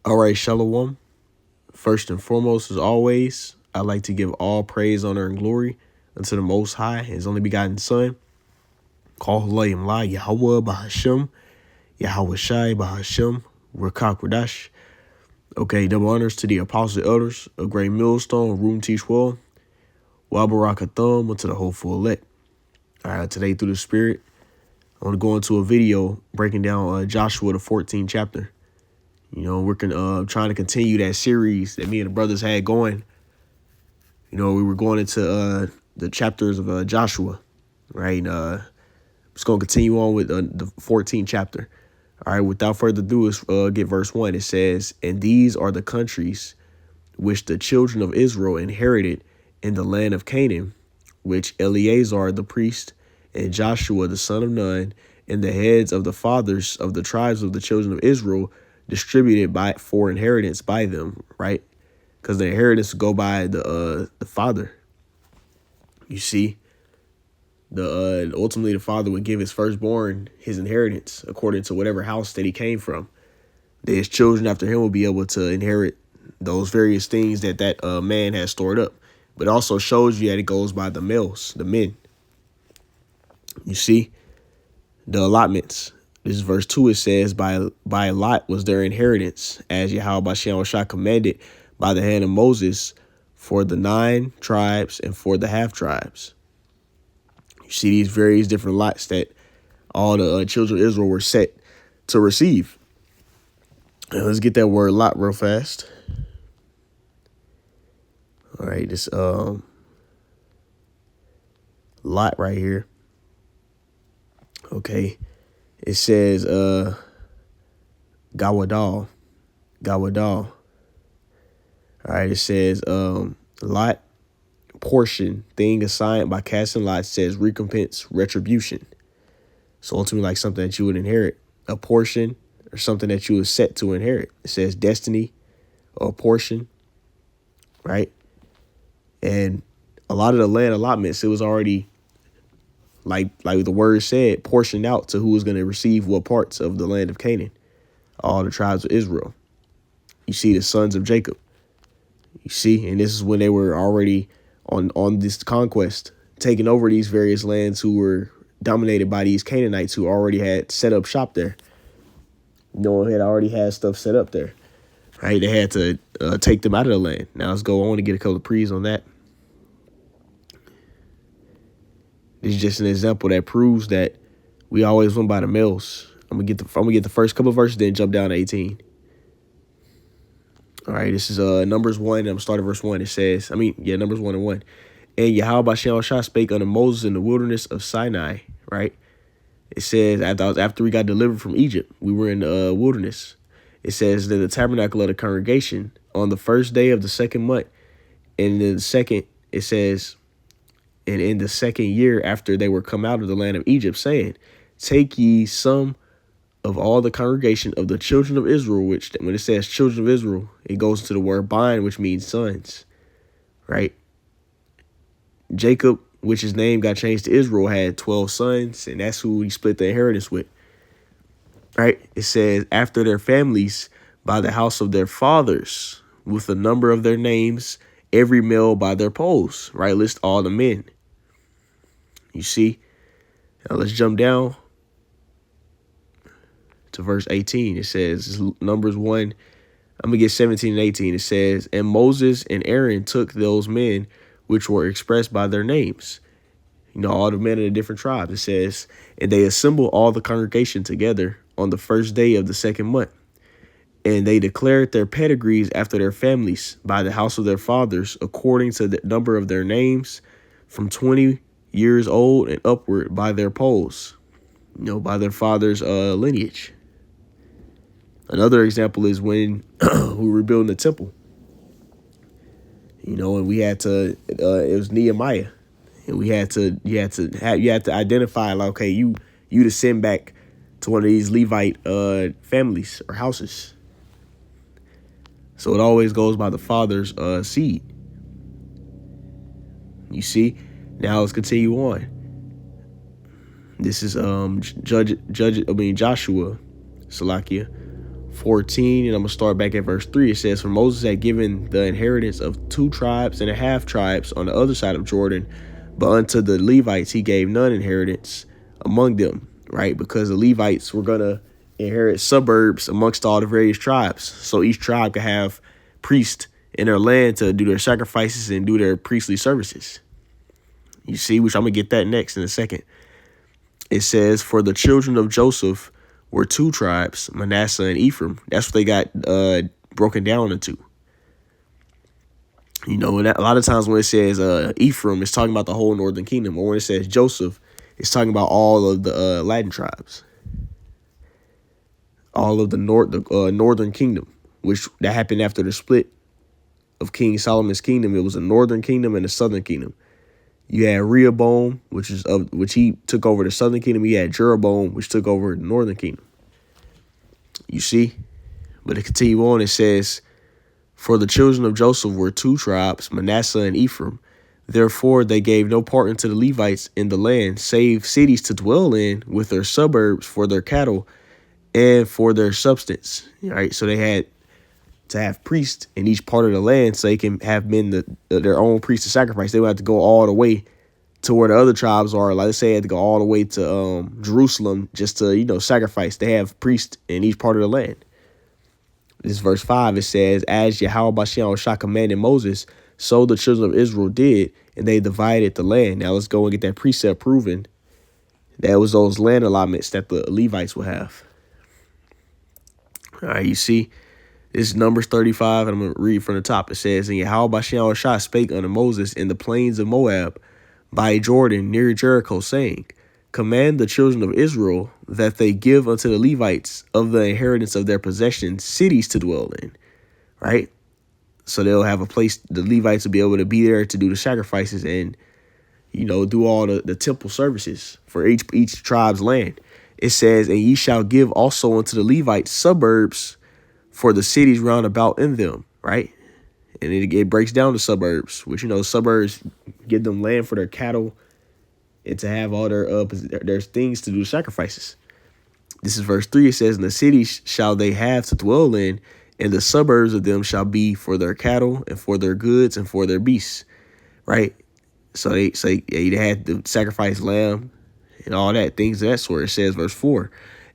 All right, Shalom. First and foremost, as always, I'd like to give all praise, honor, and glory unto the Most High, His only begotten Son, called Layim La Yahweh Bahashem, Yahweh Shai Bahashem, Rakak Radash. Okay, double honors to the apostle elders, a great millstone, room teach well, Wabarakathum, unto the hopeful elect. All right, today through the Spirit, I want to go into a video breaking down Joshua, the 14th chapter. You know, we're trying to continue that series that me and the brothers had going. You know, we were going into the chapters of Joshua, right? Just going to continue on with the 14th chapter. All right, without further ado, let's get verse 1. It says, "And these are the countries which the children of Israel inherited in the land of Canaan, which Eleazar the priest and Joshua the son of Nun and the heads of the fathers of the tribes of the children of Israel distributed for inheritance by them," right? Because the inheritance go by the father. You see, ultimately the father would give his firstborn his inheritance according to whatever house that he came from. His children after him will be able to inherit those various things that man has stored up. But it also shows you that it goes by the males, the men. You see, the allotments. This is verse 2. It says, by lot was their inheritance, as Yahweh Bashem Shah commanded by the hand of Moses, for the 9 tribes and for the half tribes. You see these various different lots that all the children of Israel were set to receive. And let's get that word lot real fast. All right, this lot right here. Okay. It says Gawadal. All right, it says lot, portion, thing assigned by casting lots, says recompense, retribution. So ultimately like something that you would inherit, a portion or something that you was set to inherit. It says destiny or portion, right? And a lot of the land allotments, it was already like the word said, portioned out to who was going to receive what parts of the land of Canaan, all the tribes of Israel. You see the sons of Jacob. You see, and this is when they were already on this conquest, taking over these various lands who were dominated by these Canaanites who already had set up shop there. No one had already had stuff set up there, right? They had to take them out of the land. Now let's go on to get a couple of pre's on that. This is just an example that proves that we always went by the males. I'm gonna get the first couple of verses, then jump down to 18. All right, this is Numbers 1. I'm starting verse 1. It says, Numbers 1 and 1. "And Yahweh Bashem Shah spake unto Moses in the wilderness of Sinai," right? It says, after we got delivered from Egypt, we were in the wilderness. It says that the tabernacle of the congregation on the first day of the second month, and in the second, it says, and in the second year after they were come out of the land of Egypt, saying, take ye some of all the congregation of the children of Israel, which when it says children of Israel, it goes to the word bind, which means sons, right? Jacob, which his name got changed to Israel, had 12 sons, and that's who he split the inheritance with, right? It says, after their families, by the house of their fathers, with the number of their names, every male by their poles, right? List all the men. You see? Now let's jump down to verse 18. It says, Numbers 1, I'm going to get 17 and 18. It says, and Moses and Aaron took those men which were expressed by their names, all the men of the different tribes. It says, and they assembled all the congregation together on the first day of the second month. And they declared their pedigrees after their families by the house of their fathers, according to the number of their names, from 20 years old and upward, by their poles, by their father's lineage. Another example is when we were building the temple, and we had to, it was Nehemiah, and you had to identify, like, okay, you descend back to one of these Levite families or houses. So it always goes by the father's seed. You see? Now let's continue on. This is Joshua, Salakia 14, and I'm going to start back at verse 3. It says, "For Moses had given the inheritance of 2.5 tribes on the other side of Jordan, but unto the Levites he gave none inheritance among them," right? Because the Levites were going to inherit suburbs amongst all the various tribes. So each tribe could have priests in their land to do their sacrifices and do their priestly services. You see, which I'm going to get that next in a second. It says, "For the children of Joseph were 2 tribes, Manasseh and Ephraim." That's what they got broken down into. You know, and a lot of times when it says Ephraim, it's talking about the whole northern kingdom. Or when it says Joseph, it's talking about all of the Latin tribes. All of the northern kingdom, which that happened after the split of King Solomon's kingdom. It was a northern kingdom and a southern kingdom. You had Rehoboam, which he took over the southern kingdom. You had Jeroboam, which took over the northern kingdom. You see? But to continue on, it says, "For the children of Joseph were 2 tribes, Manasseh and Ephraim. Therefore they gave no part unto the Levites in the land, save cities to dwell in, with their suburbs for their cattle and for their substance." All right, so they had to have priests in each part of the land so they can have men their own priests to sacrifice. They would have to go all the way to where the other tribes are. Like, let's say they had to go all the way to Jerusalem just to, sacrifice. They have priests in each part of the land. This verse 5, it says, "As Yahweh Bashan Shah commanded Moses, so the children of Israel did, and they divided the land." Now let's go and get that precept proven. That was those land allotments that the Levites would have. All right, you see, this is Numbers 35, and I'm going to read from the top. It says, "And Yahweh Bashan Shah spake unto Moses in the plains of Moab by Jordan near Jericho, saying, Command the children of Israel that they give unto the Levites of the inheritance of their possessions cities to dwell in." Right? So they'll have a place, the Levites will be able to be there to do the sacrifices and, do all the temple services for each tribe's land. It says, "And ye shall give also unto the Levites suburbs for the cities round about in them," right? And it breaks down the suburbs, which, suburbs give them land for their cattle and to have all their things to do sacrifices. This is verse 3. It says, "And the cities shall they have to dwell in, and the suburbs of them shall be for their cattle and for their goods and for their beasts," right? So they had to sacrifice lamb and all that, things of that sort. It says, verse 4,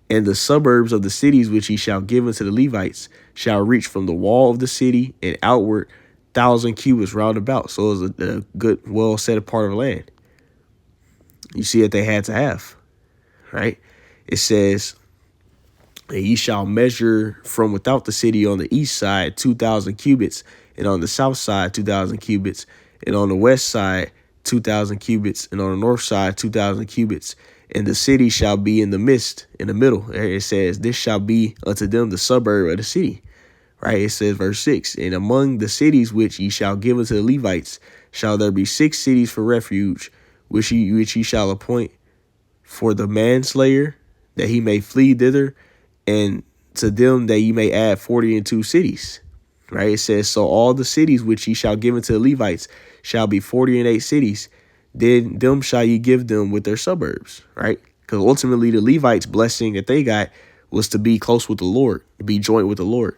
"And the suburbs of the cities which ye shall give unto the Levites shall reach from the wall of the city and outward 1,000 cubits round about." So it was a good, well set apart of land. You see that they had to have, right? It says, "And ye shall measure from without the city on the east side 2,000 cubits, and on the south side 2,000 cubits, and on the west side 2,000 cubits, and on the north side 2,000 cubits. And the city shall be in the midst, in the middle." It says, "This shall be unto them the suburb of the city." Right? It says, verse 6, "And among the cities which ye shall give unto the Levites shall there be 6 cities for refuge, which ye shall appoint for the manslayer, that he may flee thither, and to them that ye may add 42 cities." Right? It says, "So all the cities which ye shall give unto the Levites shall be 48 cities. Then them shall ye give them with their suburbs." Right? Because ultimately the Levites' blessing that they got was to be close with the Lord, to be joint with the Lord.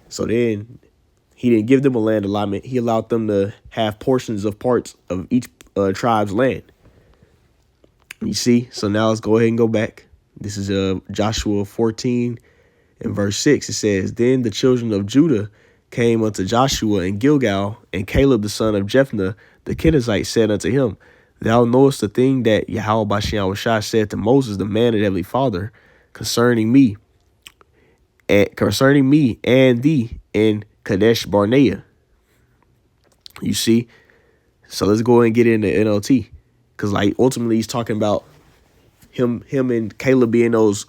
So then he didn't give them a land allotment. He allowed them to have portions of parts of each tribe's land. You see? So now let's go ahead and go back. This is Joshua 14 and verse 6. It says, "Then the children of Judah came unto Joshua in Gilgal, and Caleb the son of Jephunneh the Kenizzite said unto him, Thou knowest the thing that Yahweh Bashan Shah said to Moses, the man of Heavenly Father, concerning me and thee in Kadesh Barnea." You see? So let's go and get into NLT. Because ultimately he's talking about him and Caleb being those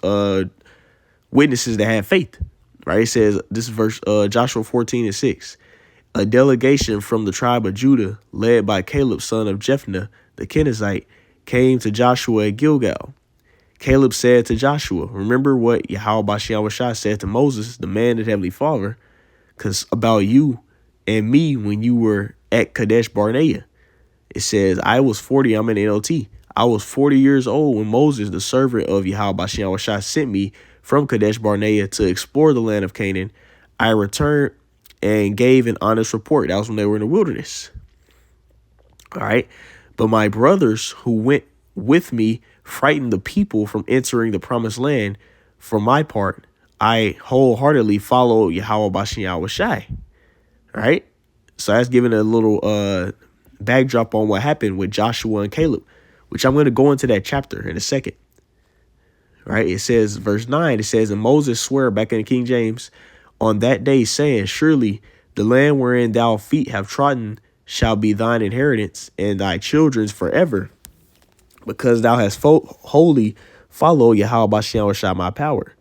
witnesses that have faith. Right? It says, this is verse Joshua 14 and 6. "A delegation from the tribe of Judah, led by Caleb son of Jephunneh the Kenizzite, came to Joshua at Gilgal. Caleb said to Joshua, Remember what Yahweh Bashan Shah said to Moses, the man of Heavenly Father, because about you and me when you were at Kadesh Barnea." It says, "I was 40, I'm in NLT. I was 40 years old when Moses, the servant of Yahweh Bashan Shah, sent me from Kadesh Barnea to explore the land of Canaan, I returned and gave an honest report. That was when they were in the wilderness. All right. But my brothers who went with me frightened the people from entering the promised land. For my part, I wholeheartedly followed Yahweh Bashem Yahushai. All right. So that's giving a little backdrop on what happened with Joshua and Caleb, which I'm going to go into that chapter in a second. Right. It says, verse 9, it says, and Moses swore, back in the King James, on that day, saying, surely the land wherein thou feet have trodden shall be thine inheritance and thy children's forever, because thou hast wholly followed Yahweh Bashem Yahushai my power.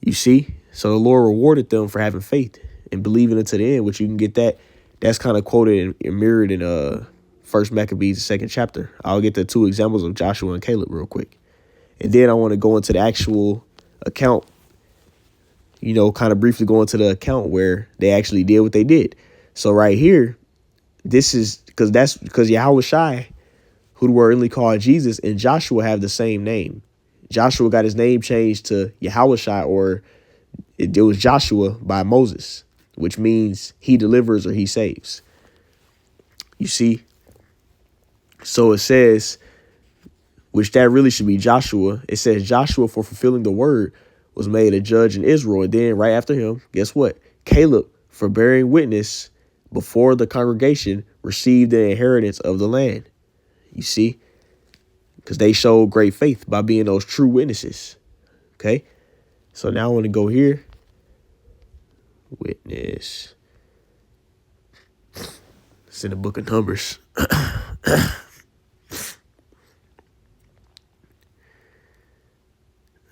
You see? So the Lord rewarded them for having faith and believing unto the end, which you can get that. That's kind of quoted and mirrored in First Maccabees, the second chapter. I'll get the two examples of Joshua and Caleb real quick. And then I want to go into the actual account, kind of briefly go into the account where they actually did what they did. So right here, this is because Yahweh Shai, who were only called Jesus, and Joshua have the same name. Joshua got his name changed to Yahweh Shai, or it was Joshua by Moses, which means he delivers or he saves. You see? So it says, which that really should be Joshua. It says Joshua, for fulfilling the word, was made a judge in Israel. And then right after him, guess what? Caleb, for bearing witness before the congregation, received the inheritance of the land. You see? Because they showed great faith by being those true witnesses. Okay? So now I want to go here. Witness. It's in the book of Numbers.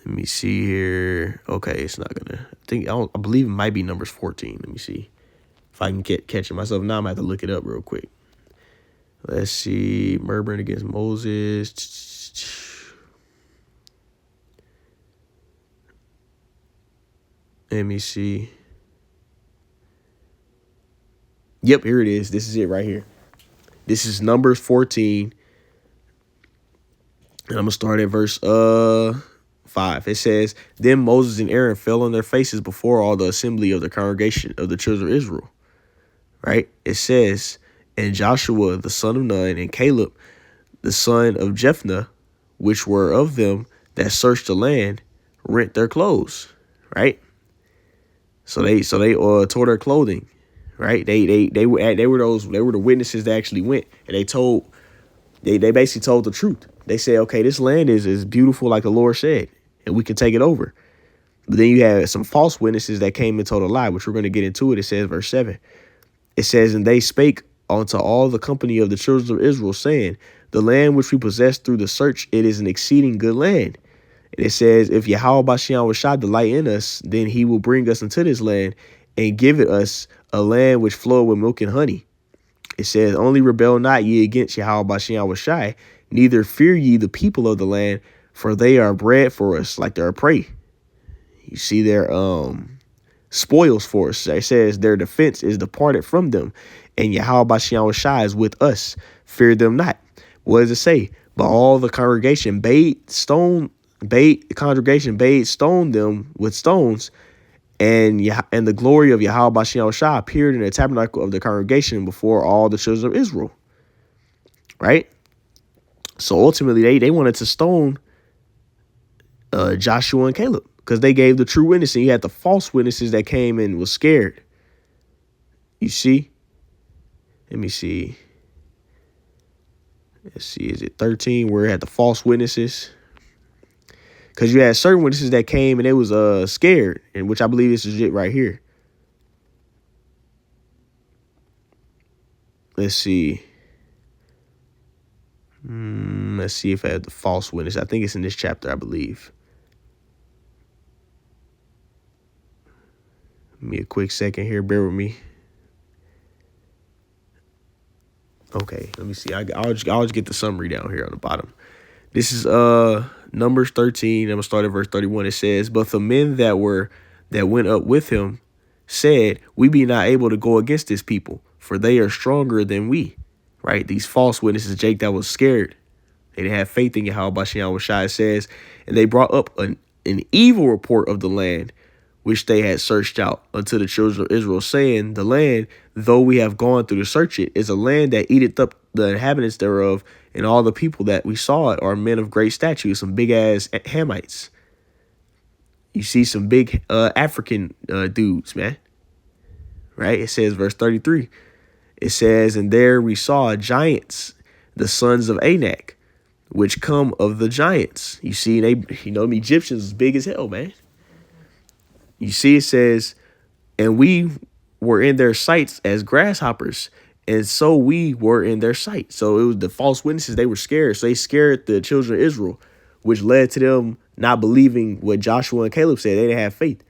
Let me see here. Okay, it's not gonna. I believe it might be Numbers 14. Let me see if I can catch it myself. Now I'm gonna have to look it up real quick. Let's see. Murmuring against Moses. Let me see. Yep, here it is. This is it right here. This is Numbers 14. And I'm gonna start at verse 5. It says, then Moses and Aaron fell on their faces before all the assembly of the congregation of the children of Israel. Right? It says, and Joshua the son of Nun and Caleb the son of Jephunneh, which were of them that searched the land, rent their clothes. Right? So they tore their clothing. Right? They were the witnesses that actually went, and they basically told the truth. They said, okay, this land is beautiful like the Lord said, and we can take it over. But then you had some false witnesses that came and told a lie, which we're going to get into it. It says, verse 7. It says, and they spake unto all the company of the children of Israel, saying, the land which we possess through the search, it is an exceeding good land. And it says, if Yahweh Bashem Yahushai delight in us, then he will bring us into this land and give it us a land which floweth with milk and honey. It says, only rebel not ye against Yahweh Bashem Yahushai, neither fear ye the people of the land, for they are bread for us, like they're a prey. You see, their spoils for us. It says their defense is departed from them, and Yahweh Bashem Yahushai is with us. Fear them not. What does it say? But all the congregation bade stone them with stones, and the glory of Yahweh Bashem Yahushai appeared in the tabernacle of the congregation before all the children of Israel. Right? So ultimately, they wanted to stone Joshua and Caleb because they gave the true witness, and you had the false witnesses that came and was scared. You see? Let me see. Let's see. Is it 13 where it had the false witnesses? Because you had certain witnesses that came and they was scared, and which I believe this is it right here. Let's see. Let's see if I have the false witness. I think it's in this chapter, I believe. Give me a quick second here. Bear with me. Okay, let me see. I'll just get the summary down here on the bottom. This is Numbers 13. I'm gonna start at verse 31. It says, but the men that went up with him said, we be not able to go against this people, for they are stronger than we. Right? These false witnesses, Jake, that was scared. They didn't have faith in Yahweh Bashem Yahushai. Says, and they brought up an evil report of the land which they had searched out unto the children of Israel, saying, the land, though we have gone through to search it, is a land that eateth up the inhabitants thereof, and all the people that we saw it are men of great stature, some big ass Hamites. You see some big African dudes, man. Right? It says, verse 33. It says, and there we saw giants, the sons of Anak, which come of the giants. You see, they, the Egyptians was big as hell, man. You see, it says, and we were in their sights as grasshoppers, and so we were in their sight. So it was the false witnesses. They were scared. So they scared the children of Israel, which led to them not believing what Joshua and Caleb said. They didn't have faith.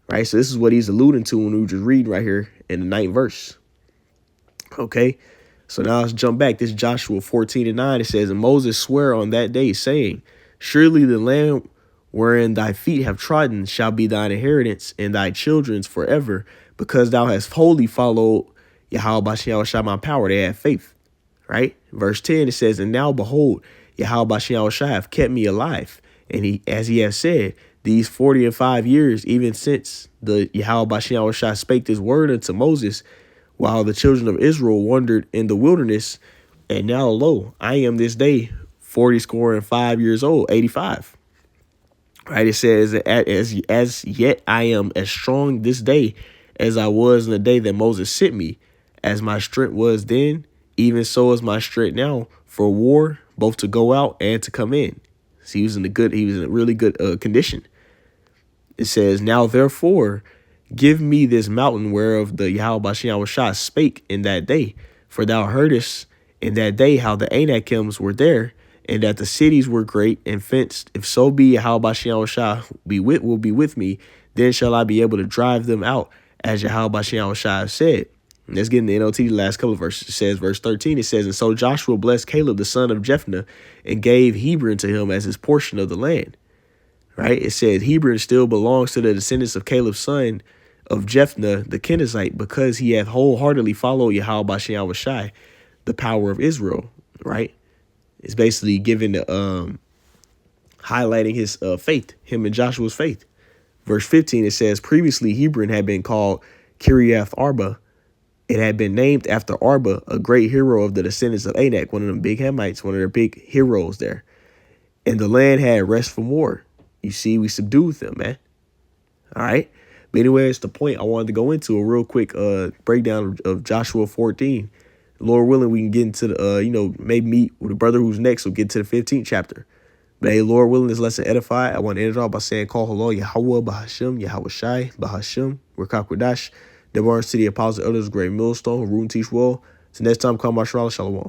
Right? So this is what he's alluding to when we were just reading right here in the 9th verse. Okay. So now let's jump back. This is Joshua 14:9. It says, and Moses sware on that day, saying, surely the land wherein thy feet have trodden shall be thine inheritance and thy children's forever, because thou hast wholly followed Yahweh Bashem Shai my power. They had faith. Right? Verse 10, it says, and now behold, Yahweh Bashem Shai have kept me alive. And he, as he has said, these 45 years, even since the Yahweh Bashem Shai spake this word unto Moses, while the children of Israel wandered in the wilderness, and now lo, I am this day 45 years old, 85. Right? It says, as yet I am as strong this day as I was in the day that Moses sent me. As my strength was then, even so is my strength now for war, both to go out and to come in. So he was in a really good condition. It says, now therefore, give me this mountain whereof the Yahweh Bashem Shai spake in that day. For thou heardest in that day how the Anakims were there, and that the cities were great and fenced. If so be Yahweh Bashem Shai will be with me, then shall I be able to drive them out, as Yahweh Bashem Shai said. And let's get in the NLT, the last couple of verses. It says, verse 13, it says, and so Joshua blessed Caleb, the son of Jephunneh, and gave Hebron to him as his portion of the land. Right? It says Hebron still belongs to the descendants of Caleb's son of Jephunneh, the Kenizzite, because he hath wholeheartedly followed Yahweh Bashem Shai, the power of Israel. Right? It's basically giving the highlighting his faith, him and Joshua's faith. Verse 15, it says, previously Hebron had been called Kiriath Arba. It had been named after Arba, a great hero of the descendants of Anak, one of them big Hamites, one of their big heroes there. And the land had rest from war. You see, we subdued them, man. All right. But anyway, it's the point I wanted to go into, a real quick breakdown of Joshua 14. Lord willing, we can get into the, maybe meet with a brother who's next. We'll get to the 15th chapter. But hey, Lord willing, this lesson edify. I want to end it off by saying, call hello, Yahweh Bahashim, Yahweh Shai, Bahashim, Rekakwadash, Debar City Apostles, Elders, Great Millstone, Harun Teach Well. So next time, come by Shalom.